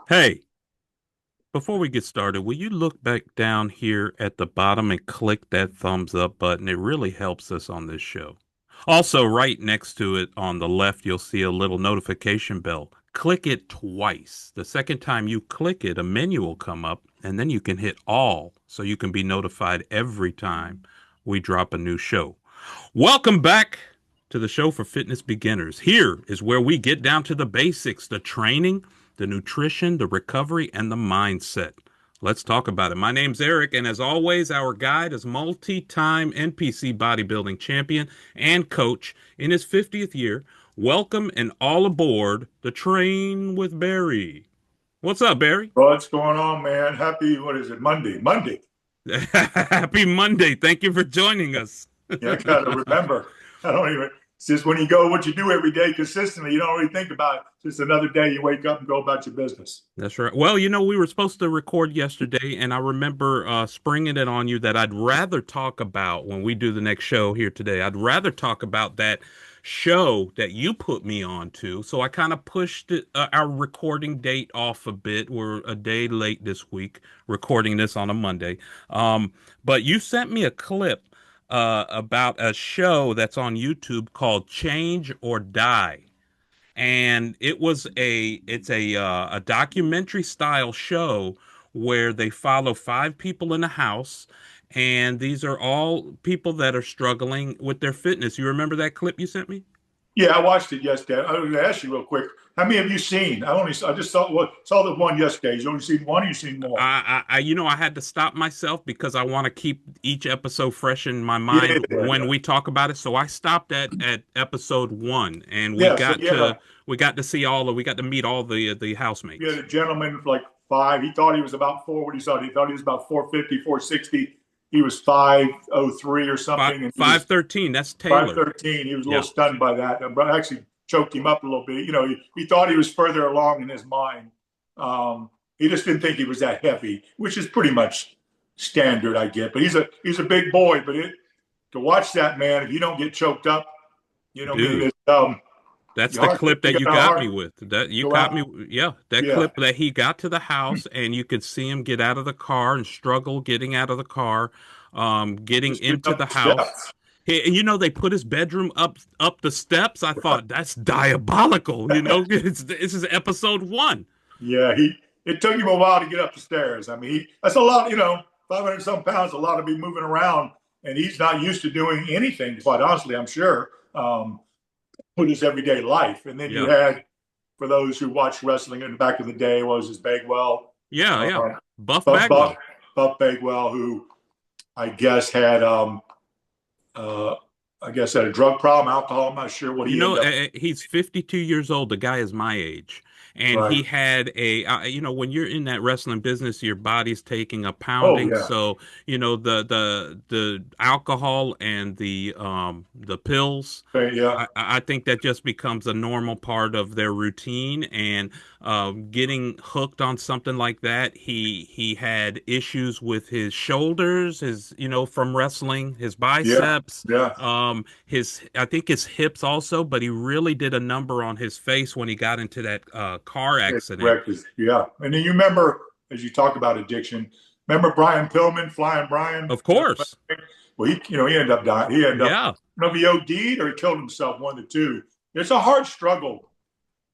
Hey, before we get started, will you look back down here at the bottom and click that thumbs up button? It really helps us on this show. Also, right next to it on the left, you'll see a little notification bell. Click it twice. The second time you click it, a menu will come up, and then you can hit all so you can be notified every time we drop a new show. Welcome back to the show for fitness beginners. Here is where we get down to the basics, the training, the nutrition, the recovery, and the mindset. Let's talk about it. My name's Eric, and as always, our guide is multi-time NPC bodybuilding champion and coach in his 50th year. Welcome and all aboard the Train with Barry. What's up, Barry? What's going on, man? Happy, what is it? Monday. Monday. Happy Monday. Thank you for joining us. Yeah, I gotta remember. I don't even, it's just when you go what you do every day consistently, you don't really think about it. Just another day you wake up and go about your business. That's right. Well, we were supposed to record yesterday, and I remember springing it on you that I'd rather talk about when we do the next show here today. I'd rather talk about that show that you put me on to. So I kind of pushed our recording date off a bit. We're a day late this week, recording this on a Monday. But you sent me a clip about a show that's on YouTube called Change or Die, and it's a documentary style show where they follow five people in a house, and these are all people that are struggling with their fitness. You remember that clip you sent me? Yeah, I watched it yesterday. I was going to ask you real quick. How many have you seen? I just saw the one yesterday. You only seen one, or you seen more? I had to stop myself because I want to keep each episode fresh in my Yeah, mind yeah, when yeah. we talk about it. So I stopped at episode one, and Yeah, so yeah, we got to see we got to meet all the yeah, housemates. the gentleman like five. He thought he was about four. What he saw, he thought he was about 450, 460. He was 503 or something, and he was 513. That's Taylor. 513. He was a little Yeah. stunned by that. But actually choked him up a little bit. He thought he was further along in his mind. He just didn't think he was that heavy, which is pretty much standard, I get. But he's a big boy. But to watch that man, if you don't get choked up, I mean, Dude, it's that's you the hard clip you that got you a got hard me with. That you go got out. me. Yeah, that Yeah, clip that he got to the house and you could see him get out of the car and struggle getting out of the car, getting just getting into up the the house. steps. They put his bedroom up the steps. I thought that's diabolical. This is episode one. Yeah, it took him a while to get up the stairs. I mean, that's a lot, 500 some pounds, a lot to be moving around, and he's not used to doing anything, quite honestly, I'm sure, with his everyday life. And then you Yeah, had, for those who watched wrestling in the back of the day, was his Bagwell, yeah, uh, yeah. Buff Buff, Buff, Bagwell. Buff Bagwell, who I guess had, uh, I guess had a drug problem, alcohol. I'm not sure what he ended up. He's 52 years old. The guy is my age. And Right. he had when you're in that wrestling business, your body's taking a Oh pounding. yeah. So, the alcohol and the pills, Yeah. I think that just becomes a normal part of their routine. And getting hooked on something like that, he had issues with his shoulders, from wrestling, his Yeah. biceps, Yeah. his I think his hips also, but he really did a number on his face when he got into that car accident. Correct. Yeah. And then you remember, as you talk about addiction, remember Brian Pillman, Flying Brian? Of course. Well, he ended up dying. He ended up, Yeah. he OD'd or he killed himself, one of the two. It's a hard struggle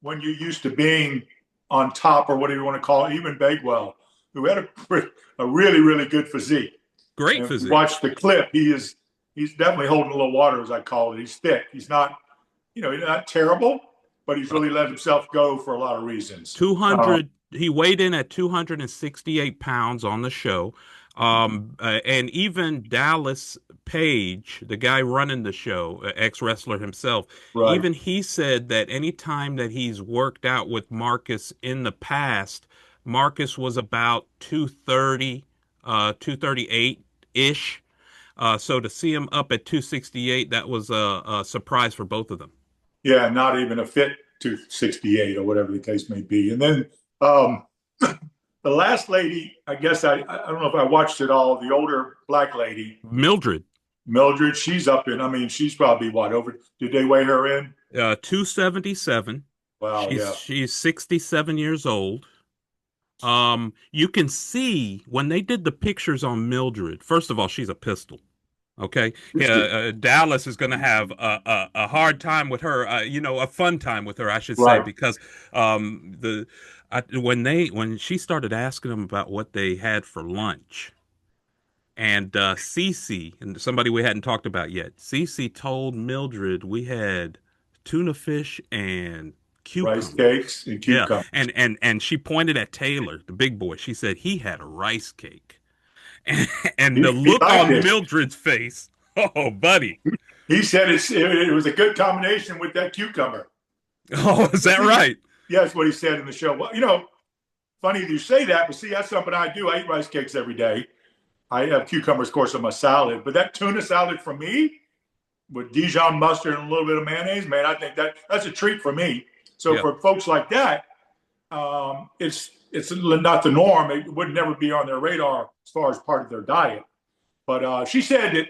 when you're used to being on top, or whatever you want to call it. Even Bagwell, who had a really, really good physique. Great And if you physique. watch the clip, he's definitely holding a little water, as I call it. He's thick. He's not, he's not terrible, but he's Uh, really let himself go for a lot of reasons. 200, he weighed in at 268 pounds on the show. And even Dallas Page, the guy running the show, ex-wrestler himself, Right. even he said that anytime that he's worked out with Marcus in the past, Marcus was about 230, 238-ish. So to see him up at 268, that was a surprise for both of them. Yeah, not even a fit to 68 or whatever the case may be. And then um, the last lady, I guess I don't know if I watched it all, the older black lady, Mildred, Mildred, she's up in, I mean, she's probably what, over, did they weigh her in? 277. Wow, She's yeah. she's 67 years old. You can see when they did the pictures on Mildred. First of all, she's a pistol. Okay, Dallas is going to have a hard time with her. A fun time with her, I should say, Right. because the when she started asking them about what they had for lunch, and CeCe and somebody we hadn't talked about yet, CeCe told Mildred we had tuna fish and Rice cucumbers. cakes and Yeah, cucumbers. and she pointed at Taylor, the big boy. She said he had a rice cake. And the He look liked on it. Mildred's face, oh, buddy. He said it was a good combination with that cucumber. Oh, is that right? Yeah, that's what he said in the show. Well, funny you say that, but see, that's something I do. I eat rice cakes every day. I have cucumbers, of course, on my salad, but that tuna salad for me with Dijon mustard and a little bit of mayonnaise, man, I think that's a treat for me. So Yeah. for folks like that, it's not the norm. It would never be on their radar as far as part of their diet. But she said that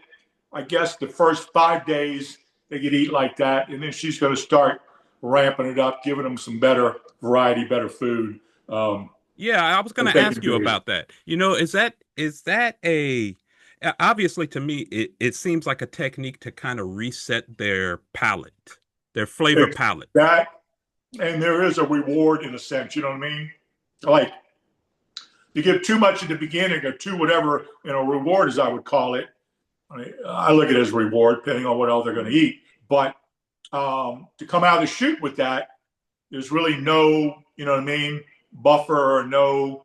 I guess the first 5 days they could eat like that, and then she's going to start ramping it up, giving them some better variety, better food. Yeah, I was going As to they can ask you do it. about that. Is that a obviously to me it seems like a technique to kind of reset their palate, their flavor palate. That, and there is a reward in a sense. You know what I mean? Like you give too much at the beginning or too whatever, reward as I would call it. I look at it as reward, depending on what else they're going to eat. But to come out of the chute with that, there's really no, you know what I mean, buffer or no,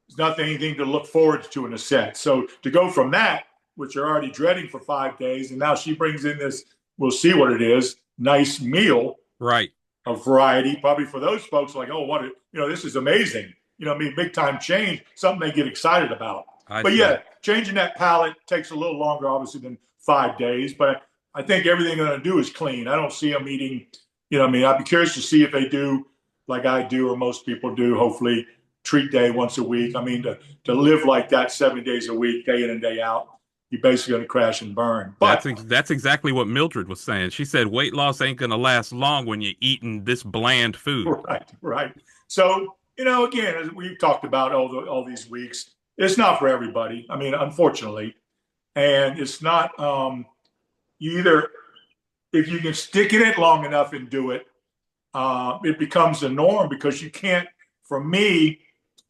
there's nothing, anything to look forward to in a sense. So to go from that, which you're already dreading for 5 days, and now she brings in this, we'll see what it is, nice meal Right. of variety, probably for those folks like, oh, this is amazing. I mean, big time change, something they get excited about. I But see. yeah, changing that palette takes a little longer, obviously, than 5 days. But I think everything they're going to do is clean. I don't see them eating, I mean, I'd be curious to see if they do like I do or most people do, hopefully, treat day once a week. I mean, to live like that 7 days a week, day in and day out, you're basically going to crash and burn. That's But that's exactly what Mildred was saying. She said weight loss ain't going to last long when you're eating this bland food. right, right. So, again, as we've talked about all these weeks, it's not for everybody. I mean, unfortunately, and it's not. You either if you can stick in it long enough and do it, it becomes the norm because you can't, for me,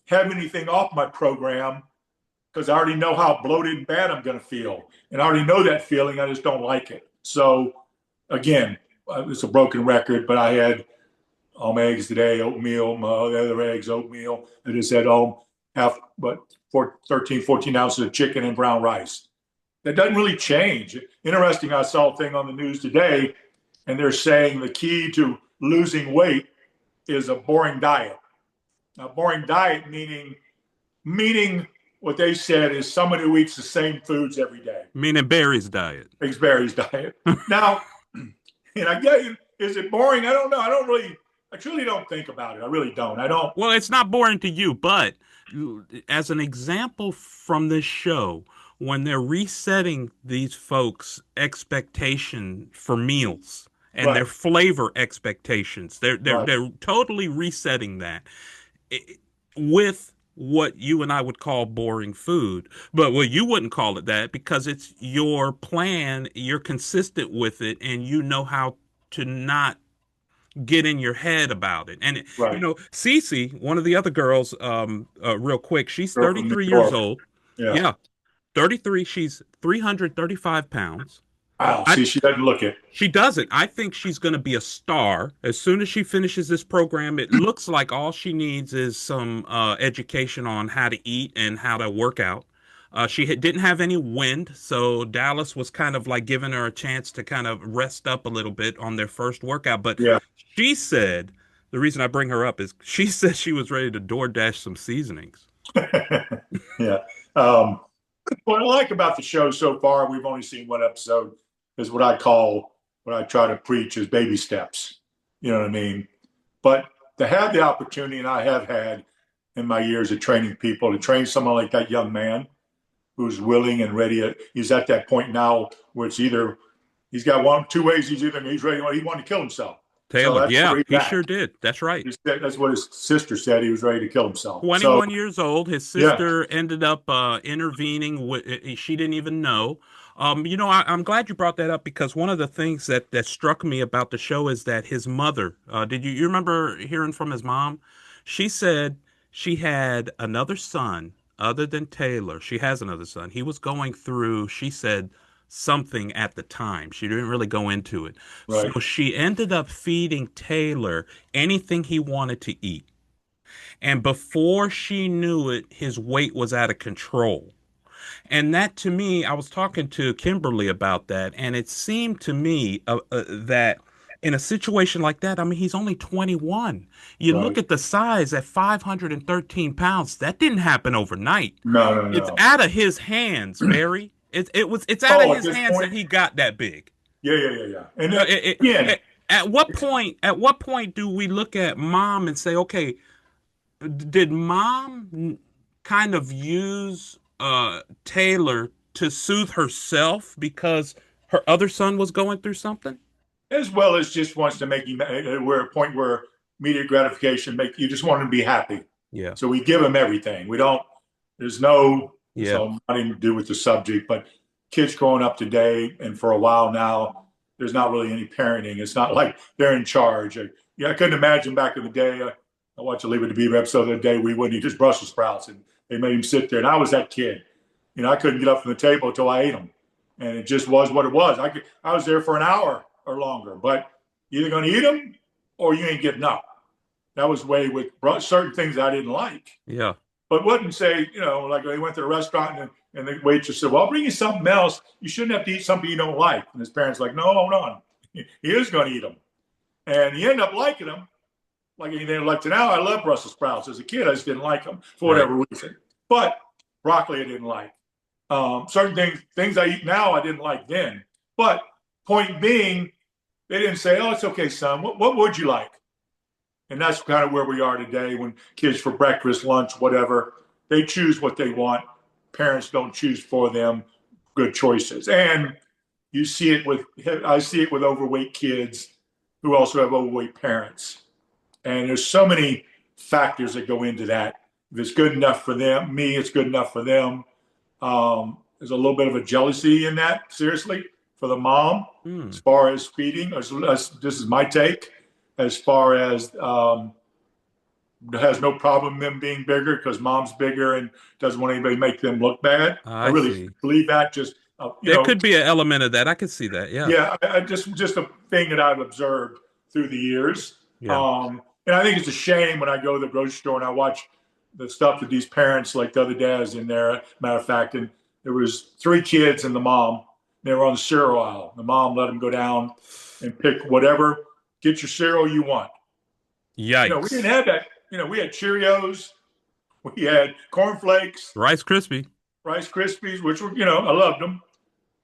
have anything off my program because I already know how bloated and bad I'm going to feel, and I already know that feeling. I just don't like it. So, again, it's a broken record, but I had eggs today, oatmeal, my other eggs, oatmeal. I just had half, 13, 14 ounces of chicken and brown rice. That doesn't really change. Interesting, I saw a thing on the news today, and they're saying the key to losing weight is a boring diet. Now, boring diet meaning what they said is someone who eats the same foods every day. Meaning Barry's diet. Big Barry's diet. Now, and I get you, is it boring? I don't know. I truly don't think about it. I really don't. I don't. Well, it's not boring to you, but as an example from this show, when they're resetting these folks' expectation for meals and their Right, flavor expectations, they're they're right, they're totally resetting that with what you and I would call boring food. But well, you wouldn't call it that because it's your plan, you're consistent with it, and you know how to not get in your head about it. And right. CeCe, one of the other girls, real quick, she's Girl from New 33 years York. old. Yeah. Yeah, 33. She's 335 pounds. Wow. I See, she doesn't look it. She doesn't. I think she's going to be a star as soon as she finishes this program. It looks like all she needs is some education on how to eat and how to work out. Didn't have any wind, so Dallas was kind of like giving her a chance to kind of rest up a little bit on their first workout. But Yeah. she said the reason I bring her up is she said she was ready to DoorDash some seasonings. Yeah. What I like about the show so far, we've only seen one episode, is what I try to preach is baby steps. You know what I mean? But to have the opportunity, and I have had in my years of training people, to train someone like that young man who's willing and ready. He's at that point now where it's either he's got two ways. He's ready or he wanted to kill himself. So Taylor. that's Yeah, where he's he at. sure did. That's right. That's what his sister said. He was ready to kill himself. So 21 years old. His yeah, sister ended up intervening. She didn't even know. I'm glad you brought that up because one of the things that struck me about the show is that his mother. Did you remember hearing from his mom? She said she had another son other than Taylor. She has another son. He was going through. She said something at the time. She didn't really go into it. So right. she ended up feeding Taylor anything he wanted to eat. And before she knew it, his weight was out of control. And that to me, I was talking to Kimberly about that, and it seemed to me that in a situation like that, I mean, he's only 21. You look Right. at the size at 513 pounds, that didn't happen overnight. No, no, It's no. out of his hands, Barry. It's out of Oh, at his this hands that point, he got that big. yeah, yeah, yeah, yeah. And Uh, then, it, again, at what point do we look at mom and say, okay, did mom kind of use Taylor to soothe herself because her other son was going through something? as well as just wants to make you we're at a point where immediate gratification make you just want him to be happy. Yeah. So we give him everything. We don't. There's no. Yeah. So nothing to do with the subject, but kids growing up today and for a while now, there's not really any parenting. It's not like they're in charge. Yeah, I couldn't imagine back in the day. I watched a Leave It to Beaver episode the other day. We wouldn't eat just Brussels sprouts, and they made him sit there. And I was that kid. I couldn't get up from the table until I ate them, and it just was what it was. I was there for an hour or longer, but you're either going to eat them or you ain't getting up. That was way with certain things I didn't like, Yeah. but wouldn't say, like they went to the restaurant and the waitress said, well, I'll bring you something else. You shouldn't have to eat something you don't like. And his parents like, no, hold on. He is going to eat them. And he ended up liking them. Like anything like to now, I love Brussels sprouts. As a kid, I just didn't like them for Right. whatever reason. But broccoli, I didn't like. Certain things I eat now, I didn't like then. But point being, they didn't say, oh, it's okay, son. What would you like? And that's kind of where we are today when kids for breakfast, lunch, whatever, they choose what they want. Parents don't choose for them good choices. And I see it with overweight kids who also have overweight parents. And there's so many factors that go into that. If it's good enough for them, it's good enough for them. There's a little bit of a jealousy in that, seriously, for the mom, as Hmm. far as feeding. This is my take, as far as has no problem them being bigger because mom's bigger and doesn't want anybody to make them look bad. I I really see. believe that. Just There could be an element of that. I could see that. Yeah. yeah, just a thing that I've observed through the years. Yeah. And I think it's a shame when I go to the grocery store and I watch the stuff that these parents, like the other dads in there. Matter of fact, and there was three kids and the mom. They were on the cereal aisle. The mom let them go down and pick whatever. Get your cereal you want. We Yikes. didn't have that. We had Cheerios, we had cornflakes, Rice Krispie. Rice Krispies, which were, I loved them.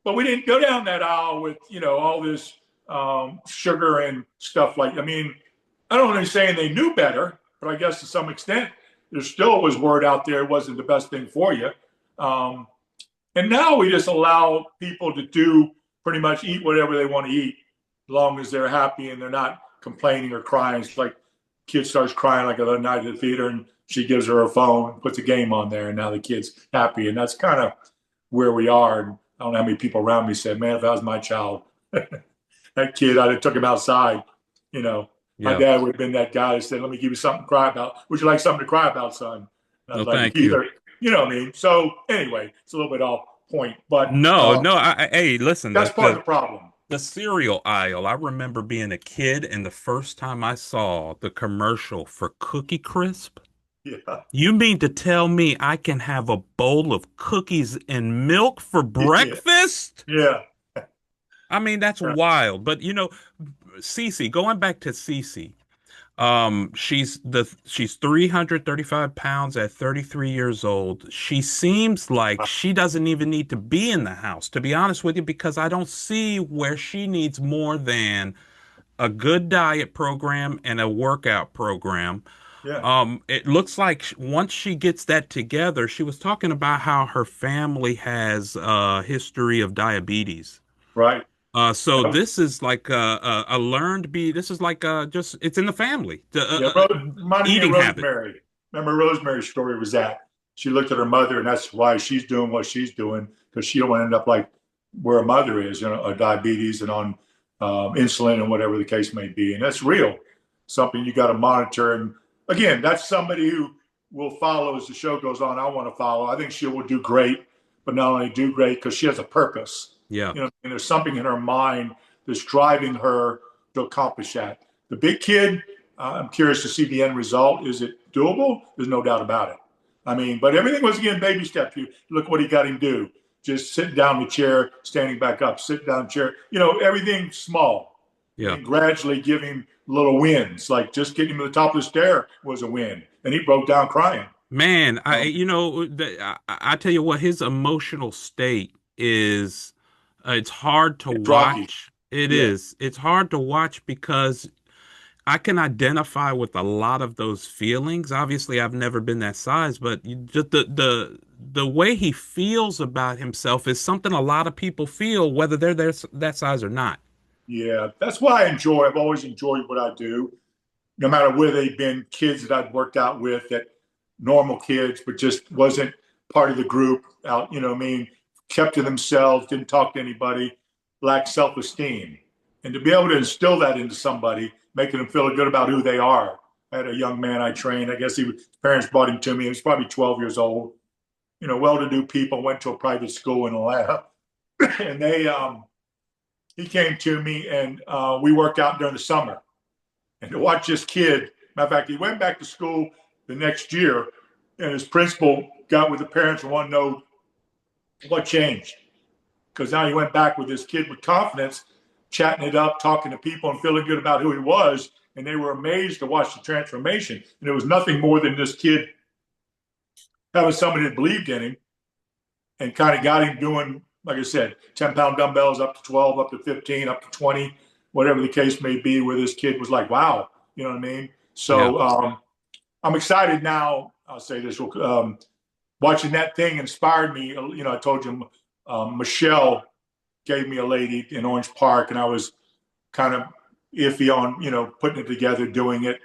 But we didn't go down that aisle with, all this sugar and stuff like. I mean, I don't know saying they knew better, but I guess to some extent there still was word out there it wasn't the best thing for you. Um, and now we just allow people to do pretty much eat whatever they want to eat, as long as they're happy and they're not complaining or crying. It's like kid starts crying like the other night at the theater, and she gives her a phone, and puts a game on there, and now the kid's happy. And that's kind of where we are. And I don't know how many people around me said, "Man, if that was my child, that kid, I'd have took him outside." My Yeah. dad would have been that guy that said, "Let me give you something to cry about. Would you like something to cry about, son?" And I No, was like, thank you. "Either." You know what I mean? So anyway, it's a little bit off point, but No, no. Hey, listen, that's part of the problem. the cereal aisle. I remember being a kid and the first time I saw the commercial for Cookie Crisp. Yeah, You mean to tell me I can have a bowl of cookies and milk for yeah, breakfast? yeah, I mean, that's wild. But CeCe, going back to CeCe, she's 335 pounds at 33 years old. She seems like she doesn't even need to be in the house, to be honest with you, because I don't see where she needs more than a good diet program and a workout program. yeah. It looks like once she gets that together, she was talking about how her family has a history of diabetes. Right. So this is like a learned be. This is like just it's in the family. Yeah, reminded me of Eating habit. Rosemary. Remember Rosemary's story was that she looked at her mother, and that's why she's doing what she's doing because she don't want to end up like where her mother is, diabetes and on insulin and whatever the case may be. And that's real, something you got to monitor. And again, that's somebody who will follow as the show goes on. I want to follow. I think she will do great, but not only do great because she has a purpose. Yeah, And there's something in her mind that's driving her to accomplish that. The big kid, I'm curious to see the end result. Is it doable? There's no doubt about it. I mean, but everything was, again, baby steps. You look what he got him do. Just sitting down in the chair, standing back up, sit down in the chair. Everything small. yeah. And gradually give him little wins. Like just getting him to the top of the stair was a win. And he broke down crying. Man, You know? I tell you what, his emotional state is it's hard to It's rocky. watch. It Yeah. is. It's hard to watch because I can identify with a lot of those feelings. Obviously, I've never been that size, but just the way he feels about himself is something a lot of people feel, whether they're that size or not. Yeah. That's why I've always enjoyed what I do, no matter where they've been, kids that I'd worked out with that normal kids, but just wasn't part of the group out, what I mean, kept to themselves, didn't talk to anybody, lacked self-esteem. And to be able to instill that into somebody, making them feel good about who they are. I had a young man I trained. I guess his parents brought him to me. He was probably 12 years old. Well-to-do people, went to a private school in Atlanta. And he came to me and we worked out during the summer. And to watch this kid, matter of fact, he went back to school the next year, and his principal got with the parents and wanted to know what changed. Because now he went back with this kid with confidence, chatting it up, talking to people, and feeling good about who he was. And they were amazed to watch the transformation. And it was nothing more than this kid having somebody that believed in him and kind of got him doing, like I said, 10-pound dumbbells up to 12, up to 15, up to 20, whatever the case may be, where this kid was like, wow, you know what I mean? Yeah. So I'm excited now. I'll say this, watching that thing inspired me. I told you Michelle gave me a lady in Orange Park, and I was kind of iffy on, putting it together, doing it.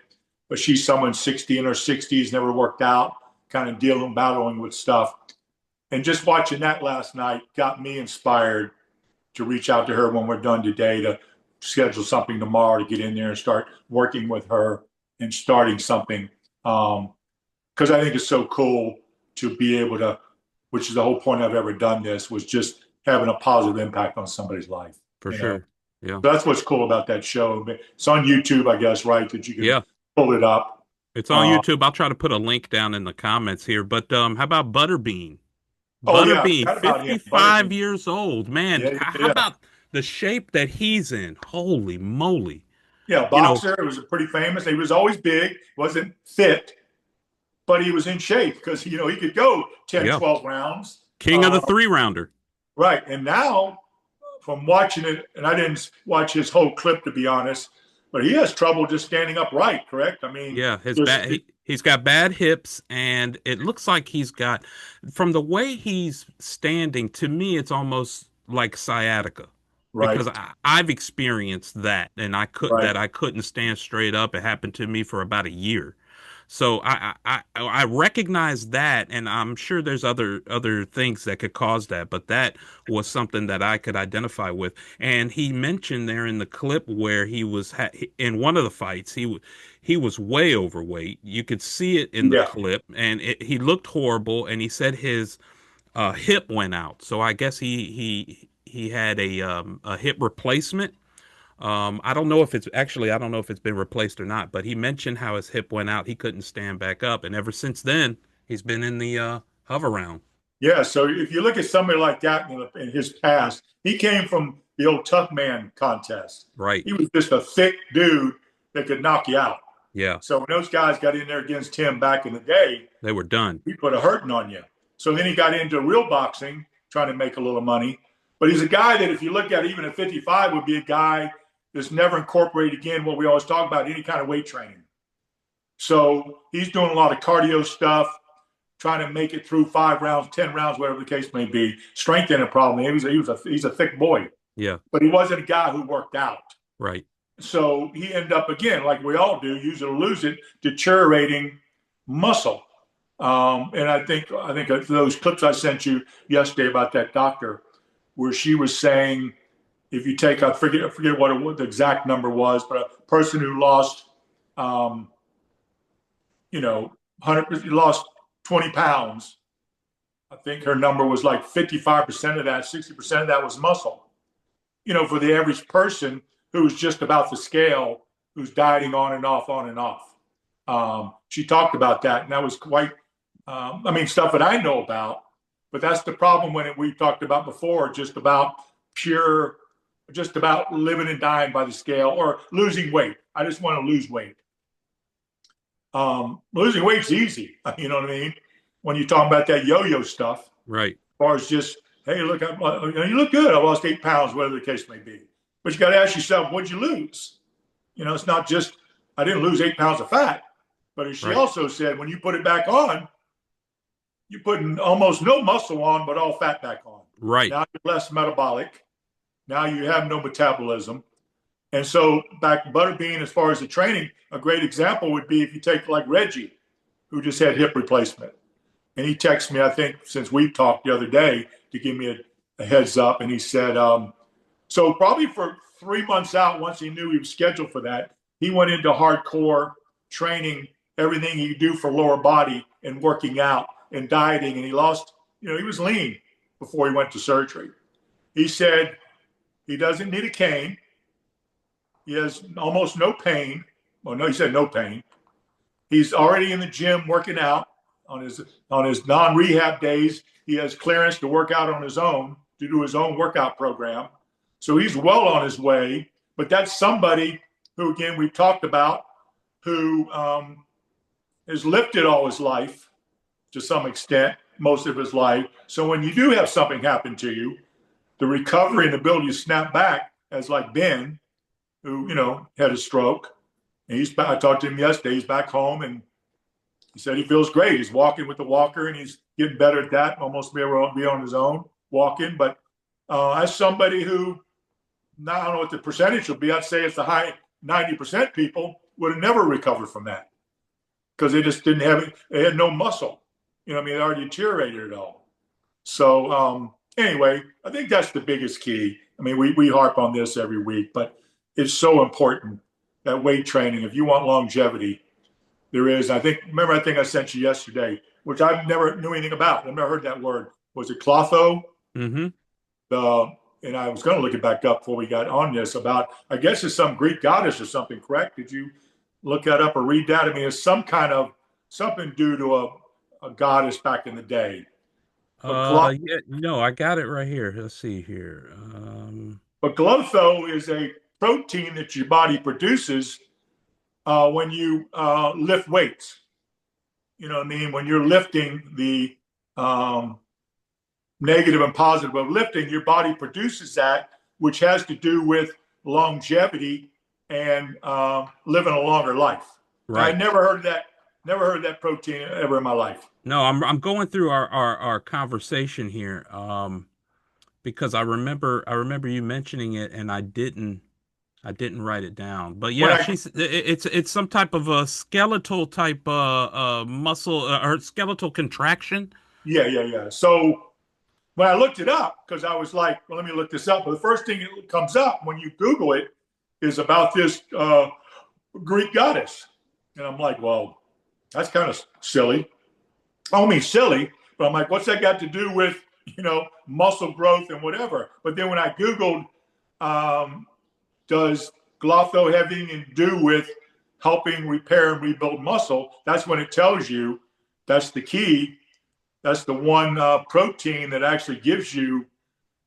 But she's someone 60 in her 60s, never worked out, kind of battling with stuff. And just watching that last night got me inspired to reach out to her when we're done today to schedule something tomorrow to get in there and start working with her and starting something. Because I think it's so cool to be able to, which is the whole point I've ever done this, was just having a positive impact on somebody's life. For You know, sure. Yeah. so that's what's cool about that show. It's on YouTube, I guess, right? That you can Yeah. pull it up. It's on Uh, YouTube. I'll try to put a link down in the comments here. But how about Butterbean? oh yeah, I Butterbean, forgot about him, 55 Butterbean. years old. Man, Yeah, how yeah, about the shape that he's in? Holy moly. yeah. You know, Boxer. It was pretty famous. He was always big, wasn't fit, but he was in shape because he could go 10, yeah. 12 rounds. King of the three rounder. Right. And now, from watching it, and I didn't watch his whole clip to be honest, but he has trouble just standing upright, correct? I mean, Yeah, his just bad he's got bad hips and it looks like he's got from the way he's standing to me it's almost like sciatica because right, I've experienced that and right. I couldn't stand straight up. It happened to me for about a year. So I recognize that, and I'm sure there's other things that could cause that, but that was something that I could identify with. And he mentioned there in the clip where he was in one of the fights, he was way overweight. You could see it in the Yeah. clip, and he looked horrible. And he said his hip went out, so I guess he had a hip replacement. I don't know if it's been replaced or not, but he mentioned how his hip went out. He couldn't stand back up. And ever since then, he's been in the hover round. Yeah. So if you look at somebody like that in his past, he came from the old tough man contest. Right. He was just a thick dude that could knock you out. Yeah. So when those guys got in there against him back in the day, They were done. he put a hurting on you. So then he got into real boxing, trying to make a little money. But he's a guy that, if you look at even at 55, would be a guy that's never incorporated, again, what we always talk about, any kind of weight training. So he's doing a lot of cardio stuff, trying to make it through 5 rounds, 10 rounds, whatever the case may be. Strength ain't a problem. He's a thick boy. Yeah. but he wasn't a guy who worked out. Right. So he ended up again, like we all do, use it or lose it, deteriorating muscle. And I think those clips I sent you yesterday about that doctor, where she was saying if you take I forget what the exact number was, but a person who lost um, 100 lost 20 pounds. I think her number was like 55% of that, 60% of that was muscle. For the average person who's just about the scale, who's dieting on and off, on and off. She talked about that, and that was quite, stuff that I know about. But that's the problem we talked about before, pure, just about living and dying by the scale or losing weight. I just want to lose weight. Losing weight's easy. You know what I mean? When you talk about that yo-yo stuff, as Right. far as just, hey, look, you look good. I lost 8 pounds, whatever the case may be. But you got to ask yourself, what'd you lose? It's not just I didn't lose 8 pounds of fat, but as she Right. also said, when you put it back on, you're putting almost no muscle on, but all fat back on. Right. Now you're less metabolic. Now you have no metabolism. And so back to Butterbean, as far as the training, a great example would be if you take like Reggie, who just had hip replacement. And he texted me, I think, since we talked the other day to give me a heads up. And he said, so probably for 3 months out, once he knew he was scheduled for that, he went into hardcore training, everything he could do for lower body and working out and dieting. And he lost, he was lean before he went to surgery. He said he doesn't need a cane. He has almost no pain. Well, no, he said no pain. He's already in the gym working out on his non-rehab days. He has clearance to work out on his own, to do his own workout program. So he's well on his way. But that's somebody who, again, we've talked about, who has lifted all his life to some extent, most of his life. So when you do have something happen to you, the recovery and ability to snap back, as like Ben, who had a stroke, and I talked to him yesterday. He's back home, and he said he feels great. He's walking with the walker, and he's getting better at that. Almost be able to be on his own walking. But as somebody who, now I don't know what the percentage will be. I'd say it's the high 90% people would have never recovered from that because they just didn't have it. They had no muscle. They already deteriorated it all. So anyway, I think that's the biggest key. We harp on this every week, but it's so important that weight training, if you want longevity, there is. I think I sent you yesterday, which I never knew anything about. I've never heard that word. Was it Klotho? Mm-hmm. And I was going to look it back up before we got on this about, I guess it's some Greek goddess or something, correct? Did you look that up or read that? It's some kind of something due to a goddess back in the day. But Yeah, no, I got it right here. Let's see here. Klotho is a protein that your body produces when you lift weights. You know what I mean? When you're lifting the negative and positive of lifting, your body produces that, which has to do with longevity and living a longer life. I Right. never heard of that. Never heard of that protein ever in my life. No, I'm going through our conversation here, because I remember you mentioning it, and I didn't write it down. But When yeah, I it's some type of a skeletal type muscle, or skeletal contraction. Yeah, yeah, yeah. So when I looked it up, because I was like, well, let me look this up. But the first thing that comes up when you Google it is about this Greek goddess. And I'm like, well, that's kind of silly. I don't mean silly, but I'm like, what's that got to do with, muscle growth and whatever? But then when I Googled, um, does Klotho have anything to do with helping repair and rebuild muscle? That's when it tells you that's the key. That's the one protein that actually gives you,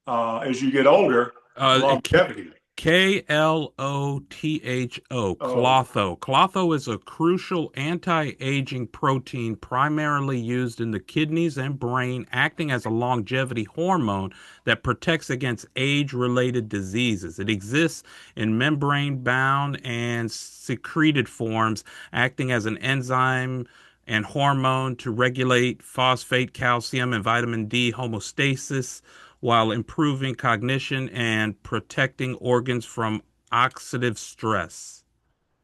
as you get older, Uh, longevity. Klotho, Oh, Klotho. Klotho is a crucial anti-aging protein primarily used in the kidneys and brain, acting as a longevity hormone that protects against age-related diseases. It exists in membrane-bound and secreted forms, acting as an enzyme and hormone to regulate phosphate, calcium, and vitamin D homeostasis while improving cognition and protecting organs from oxidative stress.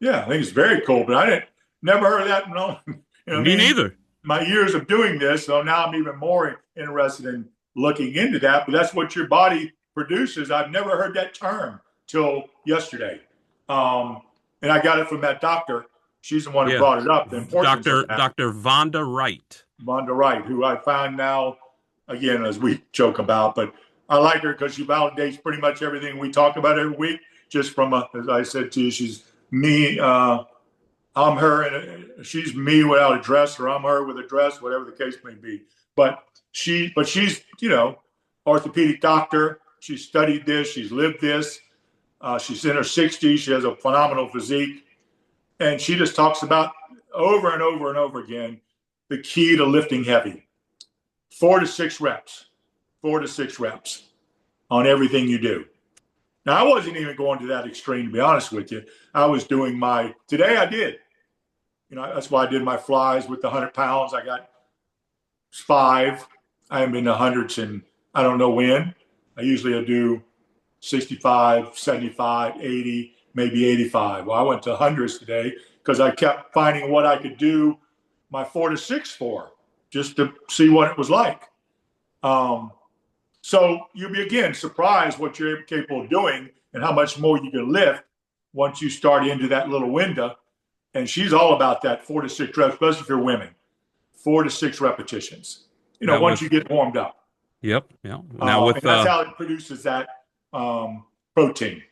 Yeah, I think it's very cool, but I didn't never heard of that. No, you know what I Me mean? neither. My years of doing this, so now I'm even more interested in looking into that. But that's what your body produces. I've never heard that term till yesterday, um, and I got it from that doctor. She's the one who Yeah. brought it up, the importance of that. Dr. Vonda Wright. Vonda Wright, who I find now, again, as we joke about, but I like her because she validates pretty much everything we talk about every week. Just from, as I said to you, she's me. I'm her, and she's me without a dress, or I'm her with a dress, whatever the case may be. But she's, orthopedic doctor. She studied this. She's lived this. She's in her 60s. She has a phenomenal physique, and she just talks about over and over and over again the key to lifting heavy: 4 to 6 reps, 4 to 6 reps on everything you do. Now, I wasn't even going to that extreme, to be honest with you. I was doing today I did. That's why I did my flies with the 100 pounds. I got 5. I haven't been to hundreds and I don't know when. I usually do 65, 75, 80, maybe 85. Well, I went to hundreds today because I kept finding what I could do my 4 to 6 for, just to see what it was like. So you'll be, again, surprised what you're capable of doing and how much more you can lift once you start into that little window. And she's all about that 4 to 6 reps, especially if you're women. 4 to 6 repetitions. Now Once with you get warmed up, Yep, yeah. Now with and that's how it produces that protein.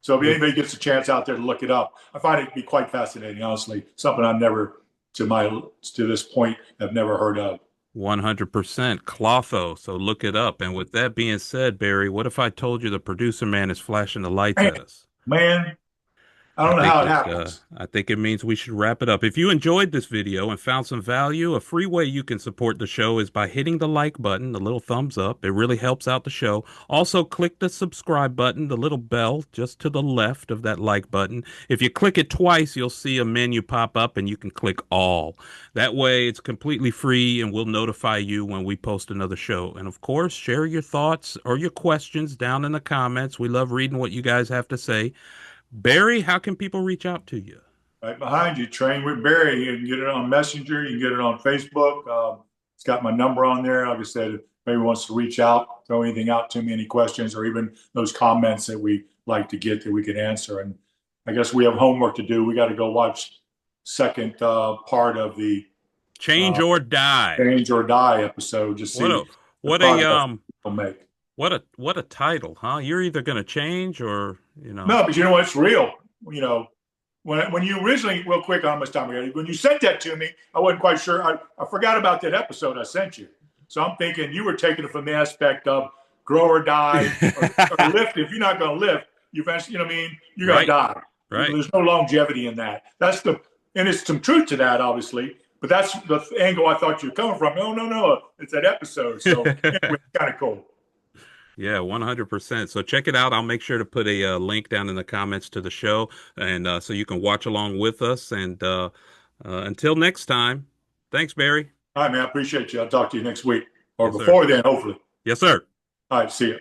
So if with anybody gets a chance out there to look it up, I find it to be quite fascinating. Honestly, something I've never, to this point, have never heard of. 100% Klotho, so look it up. And with that being said, Barry, what if I told you the producer man is flashing the lights Man, at us? man, I don't know how it happens. I think it means we should wrap it up. If you enjoyed this video and found some value, a free way you can support the show is by hitting the like button, the little thumbs up. It really helps out the show. Also, click the subscribe button, the little bell just to the left of that like button. If you click it twice, you'll see a menu pop up and you can click all. That way, it's completely free and we'll notify you when we post another show. And of course, share your thoughts or your questions down in the comments. We love reading what you guys have to say. Barry, how can people reach out to you? Right behind you, Train with Barry. You can get it on Messenger. You can get it on Facebook. It's got my number on there. Like I said, if anybody wants to reach out, throw anything out to me, any questions, or even those comments that we like to get that we can answer. And I guess we have homework to do. We got to go watch second part of the Change uh, or die. Change or Die episode to What a see the what a progress we'll make. what a title, huh? You're either gonna change or No, but you know what? It's real. You know, when you originally, real quick, on how much time we got. When you sent that to me, I wasn't quite sure. I forgot about that episode I sent you. So I'm thinking you were taking it from the aspect of grow or die, or lift. If you're not going to lift, you eventually, you know what I mean? You're going to right, die. right. There's no longevity in that. And it's some truth to that, obviously. But that's the angle I thought you were coming from. No, no, no. It's that episode. So anyway, kind of cool. Yeah, 100%. So check it out. I'll make sure to put a link down in the comments to the show, and so you can watch along with us. And until next time, thanks, Barry. All right, man. I appreciate you. I'll talk to you next week or Yes, sir. before then, hopefully. Yes, sir. All right. See you.